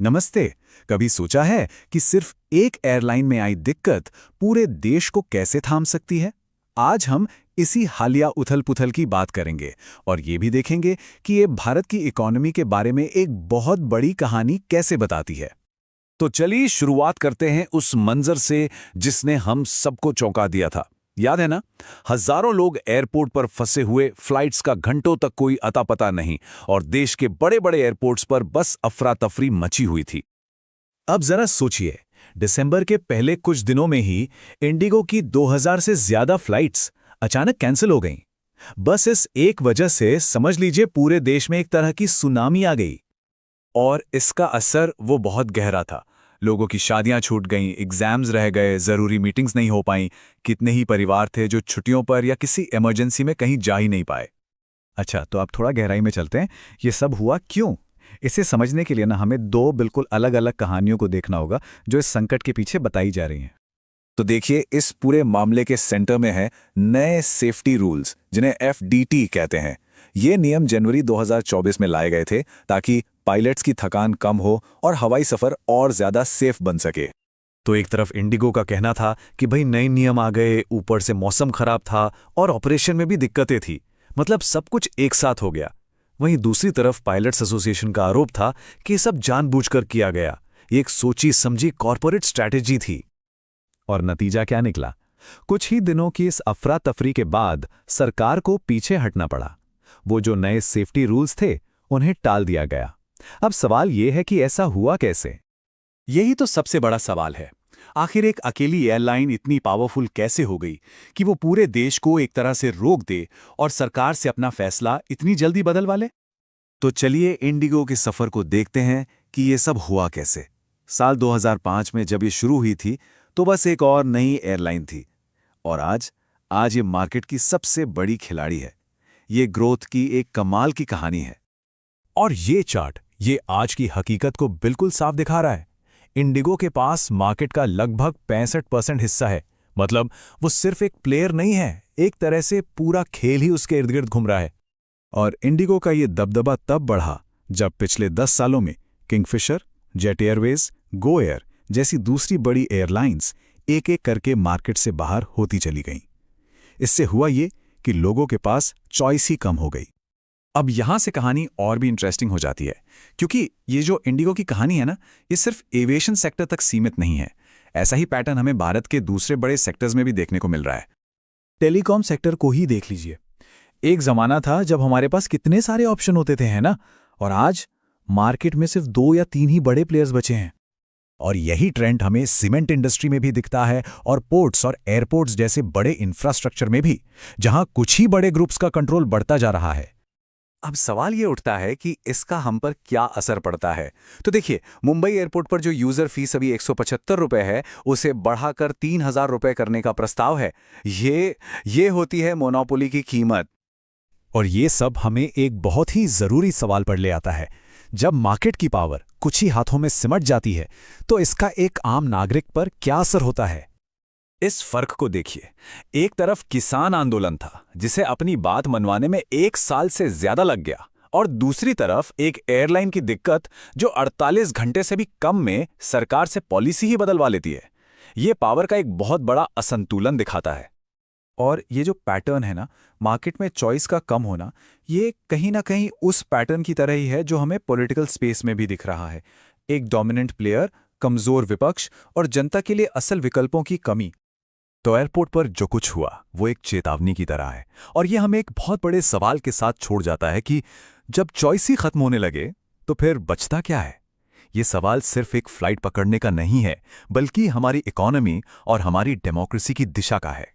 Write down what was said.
नमस्ते। कभी सोचा है कि सिर्फ एक एयरलाइन में आई दिक्कत पूरे देश को कैसे थाम सकती है? आज हम इसी हालिया उथल-पुथल की बात करेंगे और ये भी देखेंगे कि ये भारत की इकोनॉमी के बारे में एक बहुत बड़ी कहानी कैसे बताती है। तो चलिए शुरुआत करते हैं उस मंजर से जिसने हम सबको चौंका दिया था। याद है ना? हजारों लोग एयरपोर्ट पर फंसे हुए, फ्लाइट्स का घंटों तक कोई अता पता नहीं, और देश के बड़े बड़े एयरपोर्ट्स पर बस अफरा तफरी मची हुई थी। अब जरा सोचिए, दिसंबर के पहले कुछ दिनों में ही इंडिगो की 2000 से ज्यादा फ्लाइट्स अचानक कैंसिल हो गईं। बस इस एक वजह से समझ लीजिए पूरे देश में एक तरह की सुनामी आ गई। और इसका असर वो बहुत गहरा था। लोगों की शादियां छूट गईं, एग्जाम्स रह गए, जरूरी मीटिंग्स नहीं हो पाईं। कितने ही परिवार थे जो छुट्टियों पर या किसी इमरजेंसी में कहीं जा ही नहीं पाए। अच्छा, तो अब थोड़ा गहराई में चलते हैं। ये सब हुआ क्यों? इसे समझने के लिए ना हमें दो बिल्कुल अलग अलग कहानियों को देखना होगा जो इस संकट के पीछे बताई जा रही हैं। तो देखिए, इस पूरे मामले के सेंटर में है नए सेफ्टी रूल्स, जिन्हें FDT कहते हैं। ये नियम जनवरी 2024 में लाए गए थे ताकि पायलट्स की थकान कम हो और हवाई सफर और ज्यादा सेफ बन सके। तो एक तरफ इंडिगो का कहना था कि भाई नए नियम आ गए, ऊपर से मौसम खराब था और ऑपरेशन में भी दिक्कतें थी, मतलब सब कुछ एक साथ हो गया। वहीं दूसरी तरफ पायलट्स एसोसिएशन का आरोप था कि ये सब जानबूझकर किया गया, ये एक सोची समझी कॉरपोरेट स्ट्रैटेजी थी। और नतीजा क्या निकला? कुछ ही दिनों की इस अफरा तफरी के बाद सरकार को पीछे हटना पड़ा। वो जो नए सेफ्टी रूल्स थे उन्हें टाल दिया गया। अब सवाल ये है कि ऐसा हुआ कैसे? यही तो सबसे बड़ा सवाल है। आखिर एक अकेली एयरलाइन इतनी पावरफुल कैसे हो गई कि वो पूरे देश को एक तरह से रोक दे और सरकार से अपना फैसला इतनी जल्दी बदलवा ले? तो चलिए इंडिगो के सफर को देखते हैं कि ये सब हुआ कैसे। साल 2005 में जब ये शुरू हुई थी तो बस एक और नई एयरलाइन थी, और आज ये मार्केट की सबसे बड़ी खिलाड़ी है। ये ग्रोथ की एक कमाल की कहानी है। और ये चार्ट ये आज की हकीकत को बिल्कुल साफ दिखा रहा है। इंडिगो के पास मार्केट का लगभग 65% हिस्सा है। मतलब वो सिर्फ एक प्लेयर नहीं है, एक तरह से पूरा खेल ही उसके इर्द गिर्द घूम रहा है। और इंडिगो का ये दबदबा तब बढ़ा जब पिछले 10 सालों में Kingfisher, jet Airways, Go Air जैसी दूसरी बड़ी एयरलाइंस एक एक करके मार्केट से बाहर होती चली गईं। इससे हुआ ये कि लोगों के पास चॉइस ही कम हो गई। अब यहां से कहानी और भी इंटरेस्टिंग हो जाती है, क्योंकि ये जो इंडिगो की कहानी है ना, ये सिर्फ एविएशन सेक्टर तक सीमित नहीं है। ऐसा ही पैटर्न हमें भारत के दूसरे बड़े सेक्टर्स में भी देखने को मिल रहा है। टेलीकॉम सेक्टर को ही देख लीजिए। एक जमाना था जब हमारे पास कितने सारे ऑप्शन होते थे, है ना? और आज मार्केट में सिर्फ 2 या 3 ही बड़े प्लेयर्स बचे हैं। और यही ट्रेंड हमें सीमेंट इंडस्ट्री में भी दिखता है, और पोर्ट्स और एयरपोर्ट्स जैसे बड़े इंफ्रास्ट्रक्चर में भी, जहां कुछ ही बड़े ग्रुप्स का कंट्रोल बढ़ता जा रहा है। अब सवाल ये उठता है कि इसका हम पर क्या असर पड़ता है। तो देखिए, मुंबई एयरपोर्ट पर जो यूजर फीस अभी 175 रुपए है, उसे बढ़ाकर 3000 रुपए करने का प्रस्ताव है। ये होती है मोनोपोली की कीमत। और ये सब हमें एक बहुत ही जरूरी सवाल पर ले आता है। जब मार्केट की पावर कुछ ही हाथों में सिमट जाती है, तो इसका एक आम नागरिक पर क्या असर होता है? इस फर्क को देखिए। एक तरफ किसान आंदोलन था जिसे अपनी बात मनवाने में 1 साल से ज्यादा लग गया, और दूसरी तरफ एक एयरलाइन की दिक्कत जो 48 घंटे से भी कम में सरकार से पॉलिसी ही बदलवा लेती है। ये पावर का एक बहुत बड़ा असंतुलन दिखाता है। और ये जो पैटर्न है ना, मार्केट में चॉइस का कम होना, ये कहीं ना कहीं उस पैटर्न की तरह ही है जो हमें पॉलिटिकल स्पेस में भी दिख रहा है। एक डोमिनेंट प्लेयर, कमजोर विपक्ष और जनता के लिए असल विकल्पों की कमी। तो एयरपोर्ट पर जो कुछ हुआ वो एक चेतावनी की तरह है, और ये हमें एक बहुत बड़े सवाल के साथ छोड़ जाता है कि जब चॉइस ही खत्म होने लगे तो फिर बचता क्या है? ये सवाल सिर्फ एक फ्लाइट पकड़ने का नहीं है, बल्कि हमारी इकोनॉमी और हमारी डेमोक्रेसी की दिशा का है।